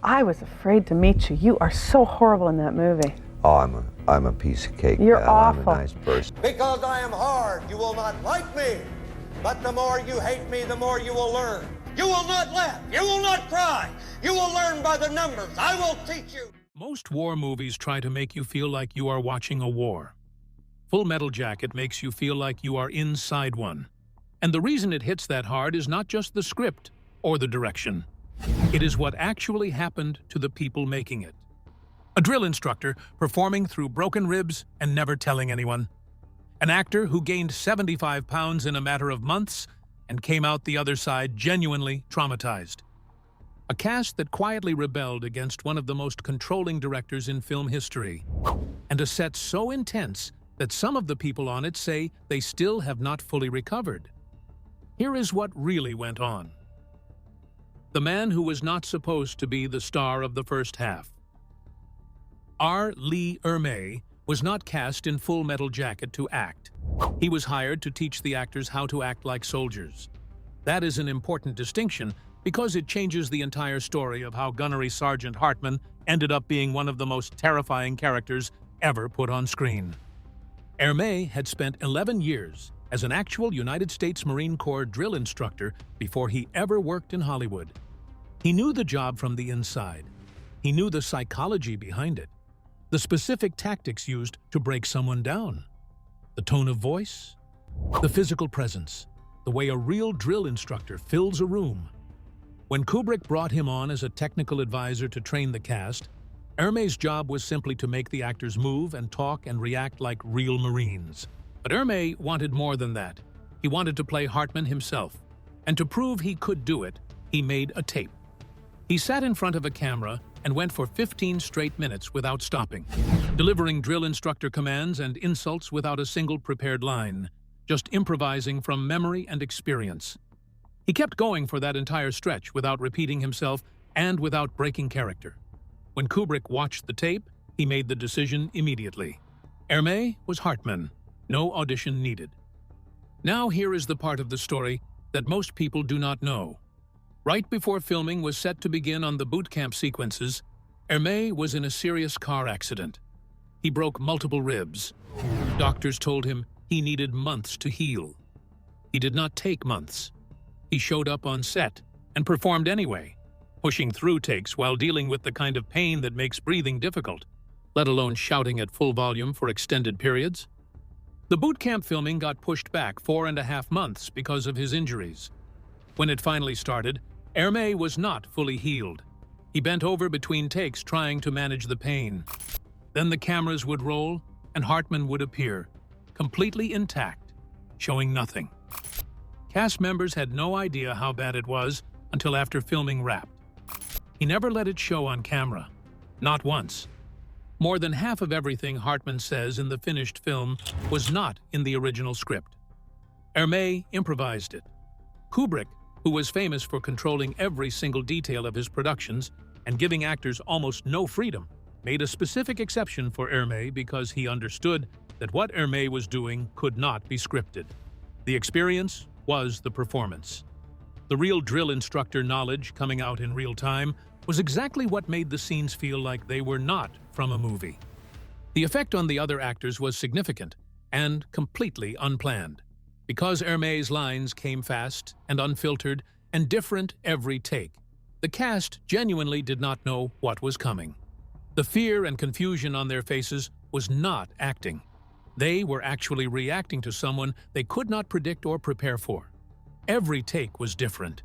I was afraid to meet you. You are so horrible in that movie. Oh, I'm a piece of cake. You're pal. awful. I'm a nice person. Because I am hard, you will not like me. But the more you hate me, the more you will learn. You will not laugh. You will not cry. You will learn by the numbers. I will teach you. Most war movies try to make you feel like you are watching a war. Full Metal Jacket makes you feel like you are inside one. And the reason it hits that hard is not just the script or the direction. It is what actually happened to the people making it. A drill instructor performing through broken ribs and never telling anyone. An actor who gained 75 pounds in a matter of months and came out the other side genuinely traumatized. A cast that quietly rebelled against one of the most controlling directors in film history. And a set so intense that some of the people on it say they still have not fully recovered. Here is what really went on. The man who was not supposed to be the star of the first half. R. Lee Ermey was not cast in Full Metal Jacket to act. He was hired to teach the actors how to act like soldiers. That is an important distinction because it changes the entire story of how Gunnery Sergeant Hartman ended up being one of the most terrifying characters ever put on screen. Ermey had spent 11 years as an actual United States Marine Corps drill instructor before he ever worked in Hollywood. He knew the job from the inside. He knew the psychology behind it, the specific tactics used to break someone down, the tone of voice, the physical presence, the way a real drill instructor fills a room. When Kubrick brought him on as a technical advisor to train the cast, Ermey's job was simply to make the actors move and talk and react like real Marines. But Ermey wanted more than that. He wanted to play Hartman himself. And to prove he could do it, he made a tape. He sat in front of a camera and went for 15 straight minutes without stopping, delivering drill instructor commands and insults without a single prepared line, just improvising from memory and experience. He kept going for that entire stretch without repeating himself and without breaking character. When Kubrick watched the tape, he made the decision immediately. Ermey was Hartman. No audition needed. Now here is the part of the story that most people do not know. Right before filming was set to begin on the boot camp sequences, Ermey was in a serious car accident. He broke multiple ribs. Doctors told him he needed months to heal. He did not take months. He showed up on set and performed anyway, pushing through takes while dealing with the kind of pain that makes breathing difficult, let alone shouting at full volume for extended periods. The boot camp filming got pushed back 4.5 months because of his injuries. When it finally started, Ermey was not fully healed. He bent over between takes trying to manage the pain. Then the cameras would roll and Hartman would appear, completely intact, showing nothing. Cast members had no idea how bad it was until after filming wrapped. He never let it show on camera, not once. More than half of everything Hartman says in the finished film was not in the original script. Ermey improvised it. Kubrick, who was famous for controlling every single detail of his productions and giving actors almost no freedom, made a specific exception for Ermey because he understood that what Ermey was doing could not be scripted. The experience was the performance. The real drill instructor knowledge coming out in real time was exactly what made the scenes feel like they were not from a movie. The effect on the other actors was significant and completely unplanned, because Ermey's lines came fast and unfiltered and different every take. The cast genuinely did not know what was coming. The fear and confusion on their faces was not acting. They were actually reacting to someone they could not predict or prepare for. Every take was different.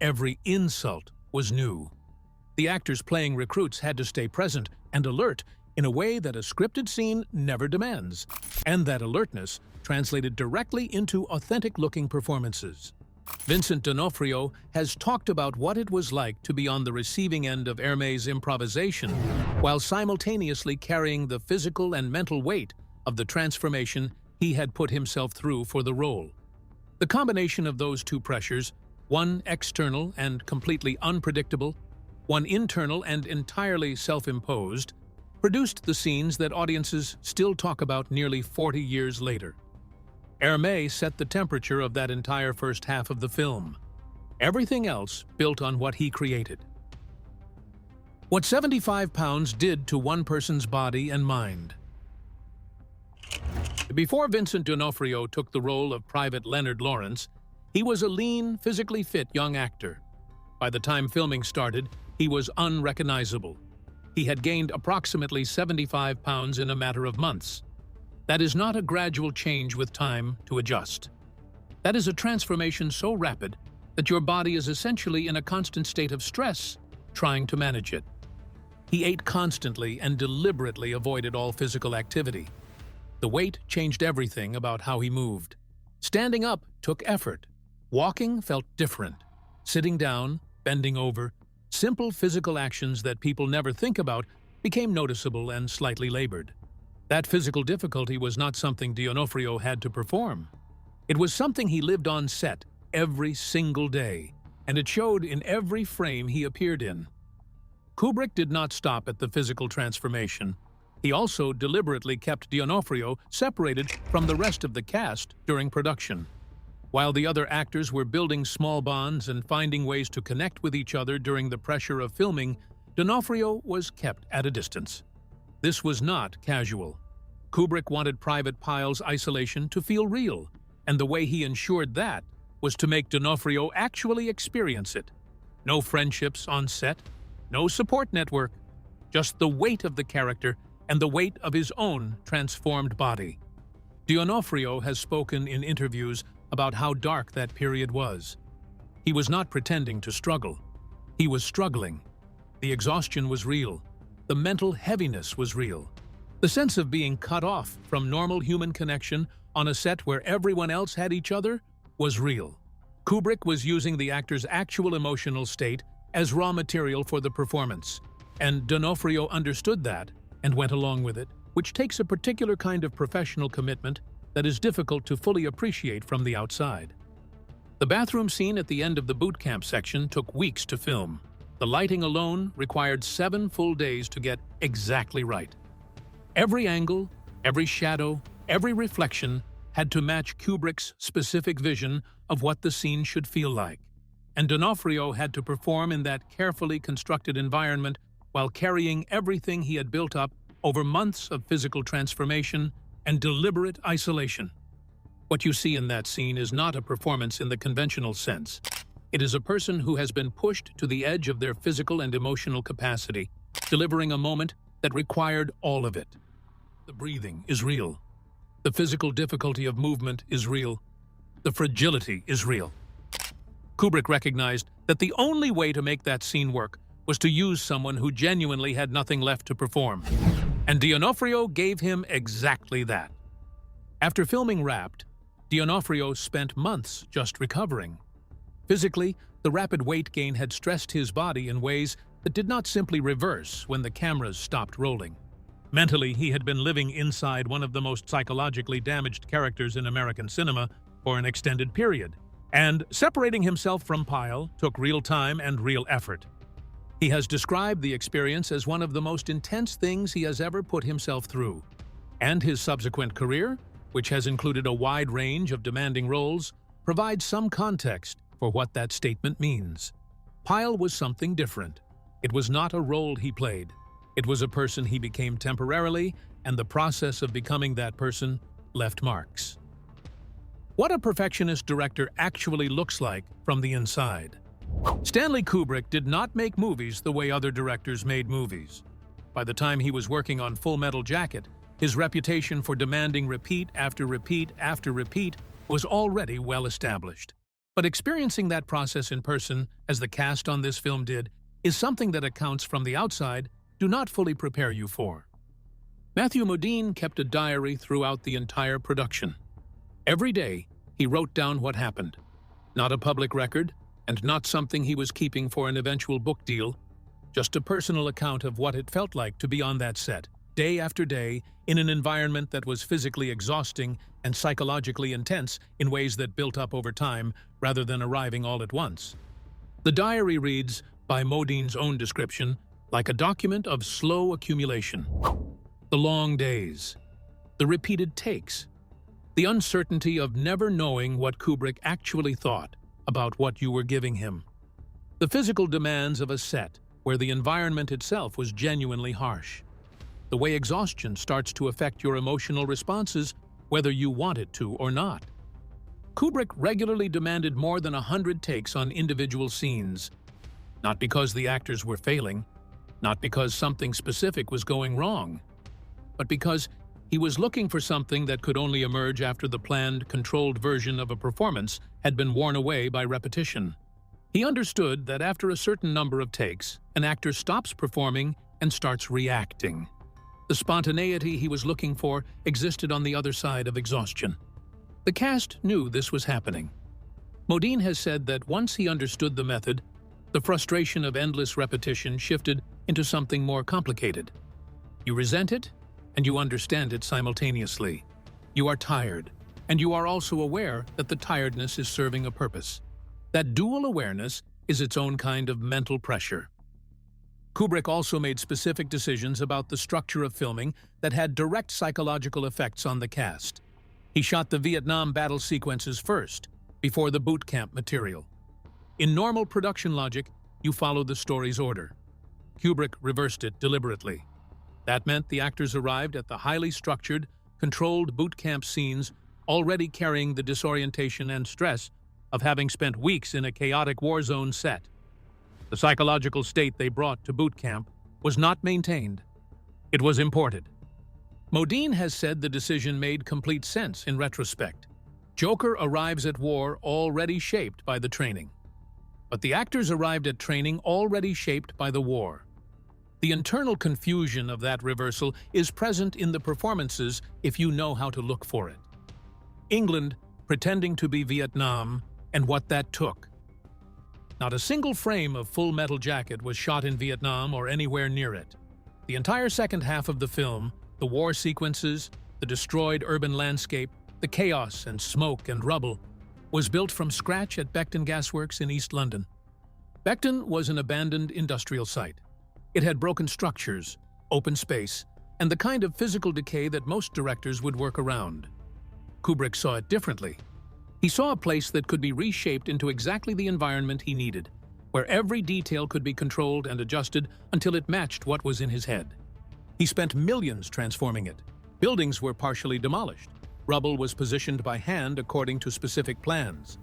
Every insult was new. The actors playing recruits had to stay present and alert in a way that a scripted scene never demands, and that alertness translated directly into authentic-looking performances. Vincent D'Onofrio has talked about what it was like to be on the receiving end of Ermey's improvisation while simultaneously carrying the physical and mental weight of the transformation he had put himself through for the role. The combination of those two pressures, one external and completely unpredictable, one internal and entirely self-imposed, produced the scenes that audiences still talk about nearly 40 years later. Ermey set the temperature of that entire first half of the film. Everything else built on what he created. What 75 pounds did to one person's body and mind. Before Vincent D'Onofrio took the role of Private Leonard Lawrence, he was a lean, physically fit young actor. By the time filming started, he was unrecognizable. He had gained approximately 75 pounds in a matter of months. That is not a gradual change with time to adjust. That is a transformation so rapid that your body is essentially in a constant state of stress, trying to manage it. He ate constantly and deliberately avoided all physical activity. The weight changed everything about how he moved. Standing up took effort. Walking felt different. Sitting down, bending over, simple physical actions that people never think about became noticeable and slightly labored. That physical difficulty was not something D'Onofrio had to perform. It was something he lived on set every single day, and it showed in every frame he appeared in. Kubrick did not stop at the physical transformation. He also deliberately kept D'Onofrio separated from the rest of the cast during production. While the other actors were building small bonds and finding ways to connect with each other during the pressure of filming, D'Onofrio was kept at a distance. This was not casual. Kubrick wanted Private Pyle's isolation to feel real, and the way he ensured that was to make D'Onofrio actually experience it. No friendships on set, no support network, just the weight of the character and the weight of his own transformed body. D'Onofrio has spoken in interviews about how dark that period was. He was not pretending to struggle. He was struggling. The exhaustion was real. The mental heaviness was real. The sense of being cut off from normal human connection on a set where everyone else had each other was real. Kubrick was using the actor's actual emotional state as raw material for the performance, and D'Onofrio understood that and went along with it, which takes a particular kind of professional commitment that is difficult to fully appreciate from the outside. The bathroom scene at the end of the boot camp section took weeks to film. The lighting alone required 7 full days to get exactly right. Every angle, every shadow, every reflection had to match Kubrick's specific vision of what the scene should feel like. And D'Onofrio had to perform in that carefully constructed environment while carrying everything he had built up over months of physical transformation and deliberate isolation. What you see in that scene is not a performance in the conventional sense. It is a person who has been pushed to the edge of their physical and emotional capacity, delivering a moment that required all of it. The breathing is real. The physical difficulty of movement is real. The fragility is real. Kubrick recognized that the only way to make that scene work was to use someone who genuinely had nothing left to perform. And D'Onofrio gave him exactly that. After filming wrapped, D'Onofrio spent months just recovering. Physically, the rapid weight gain had stressed his body in ways that did not simply reverse when the cameras stopped rolling. Mentally, he had been living inside one of the most psychologically damaged characters in American cinema for an extended period, and separating himself from Pyle took real time and real effort. He has described the experience as one of the most intense things he has ever put himself through, and his subsequent career, which has included a wide range of demanding roles, provides some context for what that statement means. Pyle was something different. It was not a role he played. It was a person he became temporarily, and the process of becoming that person left marks. What a perfectionist director actually looks like from the inside. Stanley Kubrick did not make movies the way other directors made movies. By the time he was working on Full Metal Jacket, his reputation for demanding repeat after repeat after repeat was already well established. But experiencing that process in person, as the cast on this film did, is something that accounts from the outside do not fully prepare you for. Matthew Modine kept a diary throughout the entire production. Every day, he wrote down what happened. Not a public record, and not something he was keeping for an eventual book deal, just a personal account of what it felt like to be on that set, day after day, in an environment that was physically exhausting and psychologically intense in ways that built up over time rather than arriving all at once. The diary reads, by Modine's own description, like a document of slow accumulation. The long days, the repeated takes, the uncertainty of never knowing what Kubrick actually thought about what you were giving him. The physical demands of a set where the environment itself was genuinely harsh. The way exhaustion starts to affect your emotional responses, whether you want it to or not. Kubrick regularly demanded more than 100 takes on individual scenes, not because the actors were failing, not because something specific was going wrong, but because he was looking for something that could only emerge after the planned, controlled version of a performance had been worn away by repetition. He understood that after a certain number of takes, an actor stops performing and starts reacting. The spontaneity he was looking for existed on the other side of exhaustion. The cast knew this was happening. Modine has said that once he understood the method, the frustration of endless repetition shifted into something more complicated. You resent it, and you understand it simultaneously. You are tired, and you are also aware that the tiredness is serving a purpose. That dual awareness is its own kind of mental pressure. Kubrick also made specific decisions about the structure of filming that had direct psychological effects on the cast. He shot the Vietnam battle sequences first, before the boot camp material. In normal production logic, you follow the story's order. Kubrick reversed it deliberately. That meant the actors arrived at the highly structured, controlled boot camp scenes already carrying the disorientation and stress of having spent weeks in a chaotic war zone set. The psychological state they brought to boot camp was not maintained. It was imported. Modine has said the decision made complete sense in retrospect. Joker arrives at war already shaped by the training. But the actors arrived at training already shaped by the war. The internal confusion of that reversal is present in the performances if you know how to look for it. England pretending to be Vietnam and what that took. Not a single frame of Full Metal Jacket was shot in Vietnam or anywhere near it. The entire second half of the film, the war sequences, the destroyed urban landscape, the chaos and smoke and rubble, was built from scratch at Beckton Gasworks in East London. Beckton was an abandoned industrial site. It had broken structures, open space, and the kind of physical decay that most directors would work around. Kubrick saw it differently. He saw a place that could be reshaped into exactly the environment he needed, where every detail could be controlled and adjusted until it matched what was in his head. He spent millions transforming it. Buildings were partially demolished. Rubble was positioned by hand according to specific plans.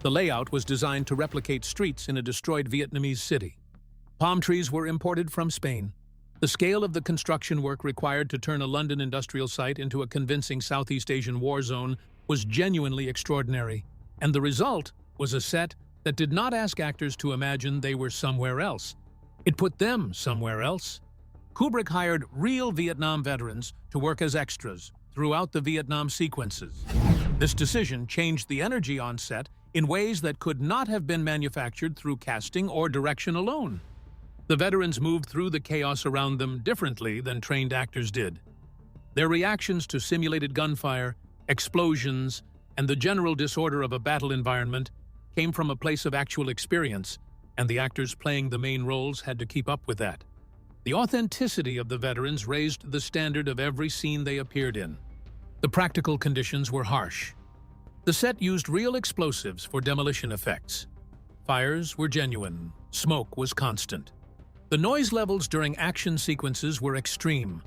The layout was designed to replicate streets in a destroyed Vietnamese city. Palm trees were imported from Spain. The scale of the construction work required to turn a London industrial site into a convincing Southeast Asian war zone was genuinely extraordinary, and the result was a set that did not ask actors to imagine they were somewhere else. It put them somewhere else. Kubrick hired real Vietnam veterans to work as extras throughout the Vietnam sequences. This decision changed the energy on set in ways that could not have been manufactured through casting or direction alone. The veterans moved through the chaos around them differently than trained actors did. Their reactions to simulated gunfire, explosions, and the general disorder of a battle environment came from a place of actual experience, and the actors playing the main roles had to keep up with that. The authenticity of the veterans raised the standard of every scene they appeared in. The practical conditions were harsh. The set used real explosives for demolition effects. Fires were genuine. Smoke was constant. The noise levels during action sequences were extreme.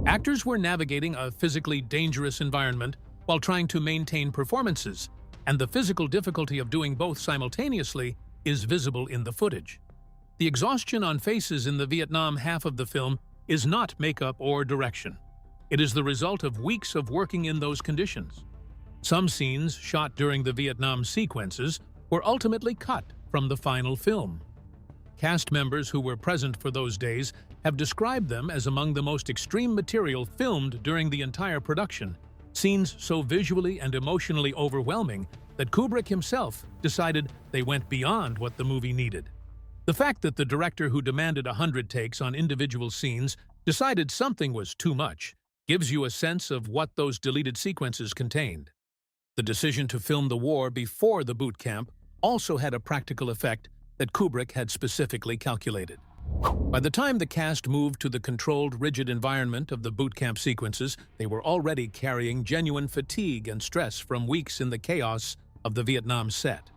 Actors were navigating a physically dangerous environment while trying to maintain performances, and the physical difficulty of doing both simultaneously is visible in the footage. The exhaustion on faces in the Vietnam half of the film is not makeup or direction. It is the result of weeks of working in those conditions. Some scenes shot during the Vietnam sequences were ultimately cut from the final film. Cast members who were present for those days have described them as among the most extreme material filmed during the entire production, scenes so visually and emotionally overwhelming that Kubrick himself decided they went beyond what the movie needed. The fact that the director who demanded 100 takes on individual scenes decided something was too much gives you a sense of what those deleted sequences contained. The decision to film the war before the boot camp also had a practical effect that Kubrick had specifically calculated. By the time the cast moved to the controlled, rigid environment of the boot camp sequences, they were already carrying genuine fatigue and stress from weeks in the chaos of the Vietnam set.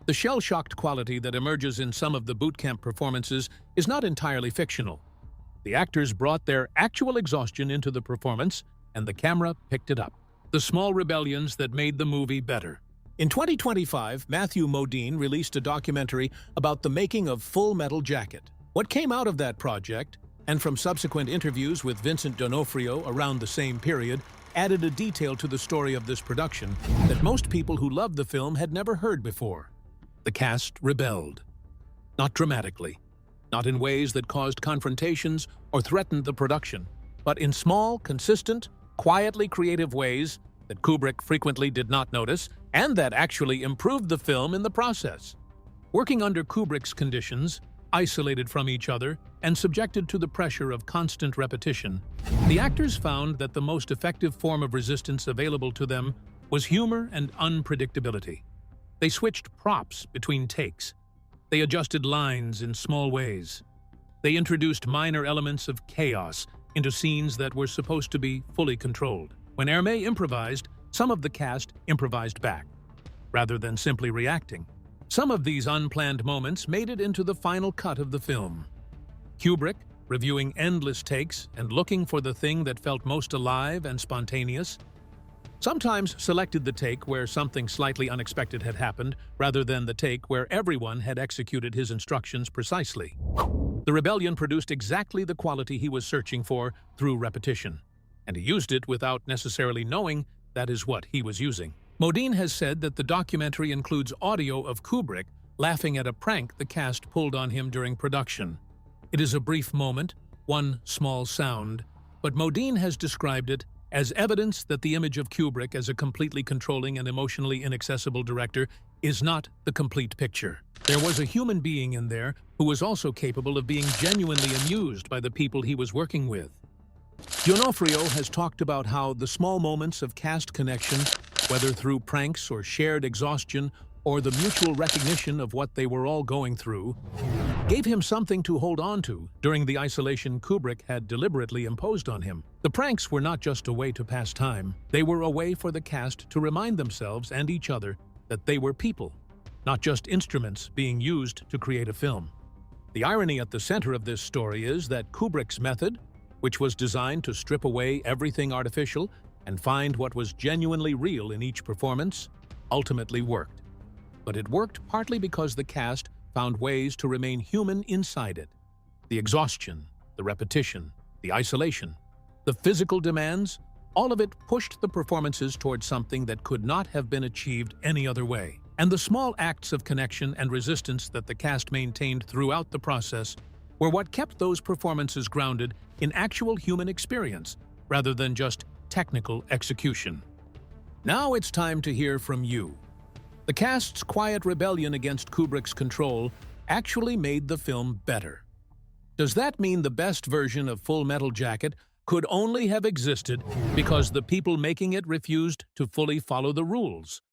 The shell-shocked quality that emerges in some of the boot camp performances is not entirely fictional. The actors brought their actual exhaustion into the performance, and the camera picked it up. The small rebellions that made the movie better. In 2025, Matthew Modine released a documentary about the making of Full Metal Jacket. What came out of that project, and from subsequent interviews with Vincent D'Onofrio around the same period, added a detail to the story of this production that most people who loved the film had never heard before. The cast rebelled. Not dramatically, not in ways that caused confrontations or threatened the production, but in small, consistent, quietly creative ways that Kubrick frequently did not notice and that actually improved the film in the process. Working under Kubrick's conditions, isolated from each other, and subjected to the pressure of constant repetition, the actors found that the most effective form of resistance available to them was humor and unpredictability. They switched props between takes. They adjusted lines in small ways. They introduced minor elements of chaos into scenes that were supposed to be fully controlled. When Hermé improvised, some of the cast improvised back, rather than simply reacting. Some of these unplanned moments made it into the final cut of the film. Kubrick, reviewing endless takes and looking for the thing that felt most alive and spontaneous, sometimes selected the take where something slightly unexpected had happened, rather than the take where everyone had executed his instructions precisely. The rebellion produced exactly the quality he was searching for through repetition, and he used it without necessarily knowing that is what he was using. Modine has said that the documentary includes audio of Kubrick laughing at a prank the cast pulled on him during production. It is a brief moment, one small sound, but Modine has described it as evidence that the image of Kubrick as a completely controlling and emotionally inaccessible director is not the complete picture. There was a human being in there who was also capable of being genuinely amused by the people he was working with. D'Onofrio has talked about how the small moments of cast connection, whether through pranks or shared exhaustion or the mutual recognition of what they were all going through, gave him something to hold on to during the isolation Kubrick had deliberately imposed on him. The pranks were not just a way to pass time, they were a way for the cast to remind themselves and each other that they were people, not just instruments being used to create a film. The irony at the center of this story is that Kubrick's method, which was designed to strip away everything artificial and find what was genuinely real in each performance, ultimately worked. But it worked partly because the cast found ways to remain human inside it. The exhaustion, the repetition, the isolation, the physical demands, all of it pushed the performances towards something that could not have been achieved any other way. And the small acts of connection and resistance that the cast maintained throughout the process were what kept those performances grounded in actual human experience, rather than just technical execution. Now it's time to hear from you. The cast's quiet rebellion against Kubrick's control actually made the film better. Does that mean the best version of Full Metal Jacket could only have existed because the people making it refused to fully follow the rules?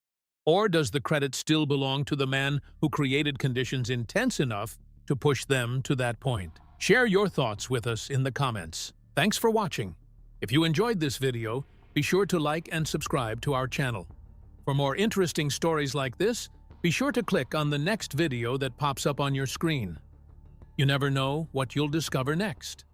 Or does the credit still belong to the man who created conditions intense enough to push them to that point? Share your thoughts with us in the comments. Thanks for watching. If you enjoyed this video, be sure to like and subscribe to our channel. For more interesting stories like this, be sure to click on the next video that pops up on your screen. You never know what you'll discover next.